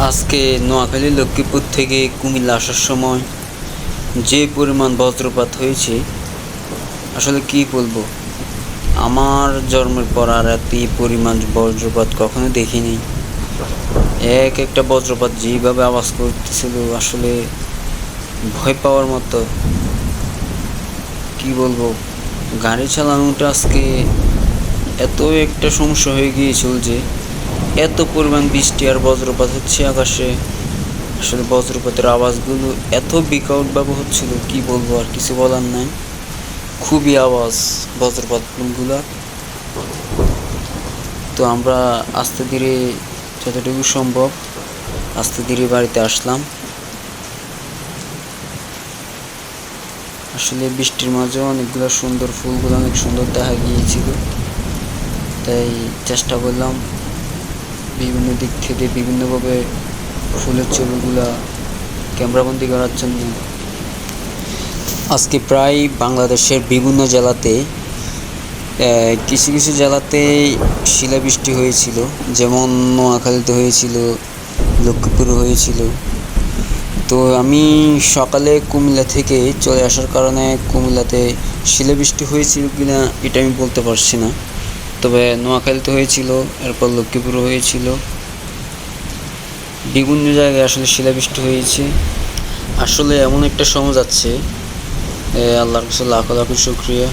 আজকে নোয়াখালী লক্ষ্মীপুর থেকে কুমিল্লা আসার সময় যে পরিমাণ বজ্রপাত হয়েছে, আসলে কি বলবো। আমার জন্মের পর আর এত পরিমাণ বজ্রপাত কখনো দেখিনি। একটা বজ্রপাত যেভাবে আওয়াজ করতেছিল, আসলে ভয় পাওয়ার মতো। কি বলবো, গাড়ি চালানোটা আজকে এত একটা সমস্যা হয়ে গিয়েছিল যে এত পরিমাণ বৃষ্টি আর বজ্রপাত হচ্ছে আকাশে। আসলে বজ্রপাতের আওয়াজগুলো এত বিকটভাবে হচ্ছিল, কি বলবো, আর কিছু বলার নাই। খুবই আওয়াজ বজ্রপাতগুলো। তো আমরা আস্তে ধীরে, যতটুকু সম্ভব আস্তে ধীরে বাড়িতে আসলাম। আসলে বৃষ্টির মাঝে অনেকগুলো সুন্দর ফুলগুলো অনেক সুন্দর দেখা গিয়েছিল, তাই চেষ্টা করলাম বিভিন্ন দিক থেকে বিভিন্নভাবে ফুলের ছবিগুলা ক্যামেরাবন্দি করার জন্য। আজকে প্রায় বাংলাদেশের বিভিন্ন জেলাতে, কিছু কিছু জেলাতে শিলাবৃষ্টি হয়েছিল, যেমন নোয়াখালীতে হয়েছিল, লক্ষ্মীপুরে হয়েছিল। তো আমি সকালে কুমিল্লা থেকে চলে আসার কারণে কুমিল্লাতে শিলাবৃষ্টি হয়েছিল কিনা এটা আমি বলতে পারছি না, তবে নোয়াখালীতে হয়েছিল, এরপর লক্ষ্মীপুরে হয়েছিল। বিভিন্ন জায়গায় আসলে শিলাবৃষ্টি হয়েছে। আসলে এমন একটা সময় যাচ্ছে, আল্লাহর কাছে লাখ লাখ শুকরিয়া।